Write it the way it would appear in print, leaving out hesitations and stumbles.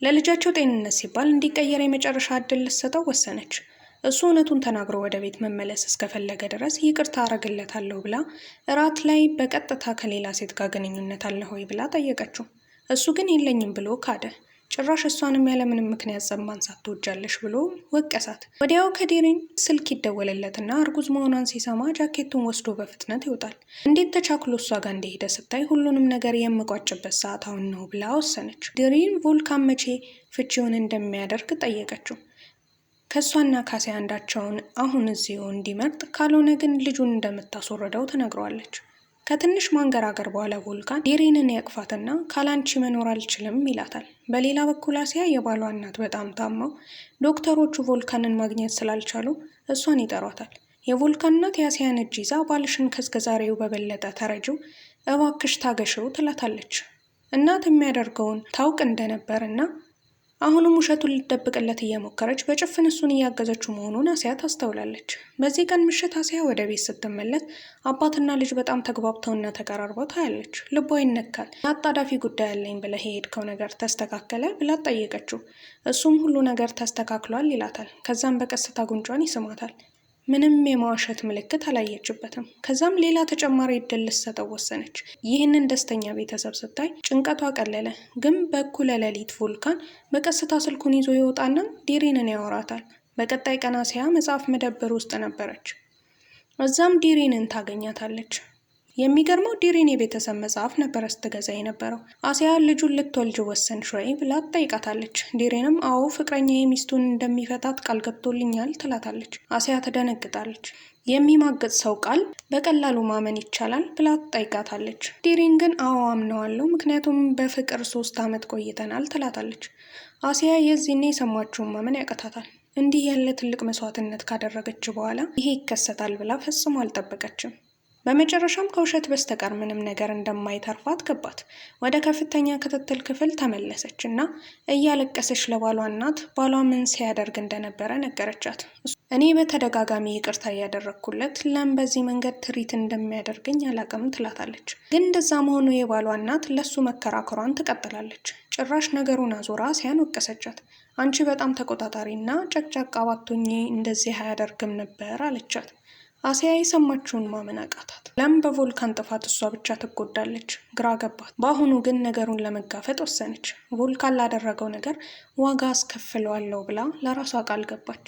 ለልጃቸው ጤንነት ሲባል እንዲቀየር የመጨረሻ እድል ልትሰጠው ወሰነች። እሱ እውነቱን ተናግሮ ወደ ቤት መመለስ እስከፈለገ ድረስ ይቅርታ አረግለታለሁ ብላ እራት ላይ በቀጥታ ከሌላ ሴት ጋር ግንኙነት አለ ሆይ ብላ ጠየቀችው። እሱ ግን የለኝም ብሎ ካደ። ጭራሽ እሷንም ያለምንም ምክንያት ጸብ ማንሳት ትወጃለሽ ብሎ ወቀሳት። ወዲያው ከዴሬን ስልክ ይደወልለትና እርጉዝ መሆኗን ሲሰማ ጃኬቱን ወስዶ በፍጥነት ይወጣል። እንዴት ተቻክሎ እሷ ጋር እንደሄደ ስታይ ሁሉንም ነገር የምቋጭበት ሰዓት አሁን ነው ብላ ወሰነች። ዴሬን ቮልካን መቼ ፍቺውን እንደሚያደርግ ጠየቀችው። ከእሷና ካሲያ አንዳቸውን አሁን እዚሁ እንዲመርጥ ካልሆነ ግን ልጁን እንደምታስወርደው ትነግረዋለች። ከትንሽ ማንገራገር በኋላ ቮልካን ዴሬንን ያቅፋትና ካላንቺ መኖር አልችልም ይላታል። በሌላ በኩል አሲያ የባሏ እናት በጣም ታመው ዶክተሮቹ ቮልካንን ማግኘት ስላልቻሉ እሷን ይጠሯታል። የቮልካን እናት የአሲያን እጅ ይዛ ባልሽን ከስከዛሬው በበለጠ ተረጂው፣ እባክሽ ታገሽው ትላታለች። እናት የሚያደርገውን ታውቅ እንደነበርና አሁንም ውሸቱን ልትደብቅለት እየሞከረች በጭፍን እሱን እያገዘችው መሆኑን አሲያ ታስተውላለች። በዚህ ቀን ምሽት አሲያ ወደ ቤት ስትመለስ አባትና ልጅ በጣም ተግባብተውና ተቀራርበው ታያለች። ልቧ ይነካል። አጣዳፊ ጉዳይ አለኝ ብለህ የሄድከው ነገር ተስተካከለ ብላ ጠየቀችው። እሱም ሁሉ ነገር ተስተካክሏል ይላታል። ከዛም በቀስታ ጉንጯን ይስማታል። ምንም የመዋሸት ምልክት አላየችበትም። ከዛም ሌላ ተጨማሪ እድል ልትሰጠው ወሰነች። ይህንን ደስተኛ ቤተሰብ ስታይ ጭንቀቷ ቀለለ። ግን በእኩለ ሌሊት ቮልካን በቀስታ ስልኩን ይዞ ይወጣና ዴሬንን ያወራታል። በቀጣይ ቀን አሲያ መጽሐፍ መደብር ውስጥ ነበረች። እዛም ዴሬንን ታገኛታለች። የሚገርመው ዴሬን የቤተሰብ መጽሐፍ ነበር ስትገዛ የነበረው። አሲያ ልጁን ልትወልጅ ወሰንሽ ወይ ብላ ትጠይቃታለች። ዴሬንም አዎ ፍቅረኛዬ ሚስቱን እንደሚፈታት ቃል ገብቶልኛል ትላታለች። አሲያ ትደነግጣለች። የሚማግጥ ሰው ቃል በቀላሉ ማመን ይቻላል ብላ ትጠይቃታለች። ዴሬን ግን አዎ አምነዋለሁ፣ ምክንያቱም በፍቅር 3 ዓመት ቆይተናል ትላታለች። አሲያ የዚህኔ የሰማችውን ማመን ያቀታታል። እንዲህ ያለ ትልቅ መስዋዕትነት ካደረገች በኋላ ይሄ ይከሰታል ብላ ፈጽሞ አልጠበቀችም። በመጨረሻም ከውሸት በስተቀር ምንም ነገር እንደማይተርፋት ገባት። ወደ ከፍተኛ ክትትል ክፍል ተመለሰች እና እያለቀሰች ለባሏ እናት ባሏ ምን ሲያደርግ እንደነበረ ነገረቻት። እኔ በተደጋጋሚ ይቅርታ እያደረግኩለት ለም በዚህ መንገድ ትሪት እንደሚያደርገኝ አላቅም ትላታለች። ግን እንደዛ መሆኑ የባሏ እናት ለሱ መከራከሯን ትቀጥላለች። ጭራሽ ነገሩን አዞራ አሲያን ወቀሰቻት። አንቺ በጣም ተቆጣጣሪና ጨቅጫቃ ባትሆኚ እንደዚህ አያደርግም ነበር አለቻት። አሲያ የሰማችውን ማመን አቃታት። ለም በቮልካን ጥፋት እሷ ብቻ ትጎዳለች። ግራ ገባት። በአሁኑ ግን ነገሩን ለመጋፈጥ ወሰነች። ቮልካን ላደረገው ነገር ዋጋ አስከፍለዋለሁ ብላ ለራሷ ቃል ገባች።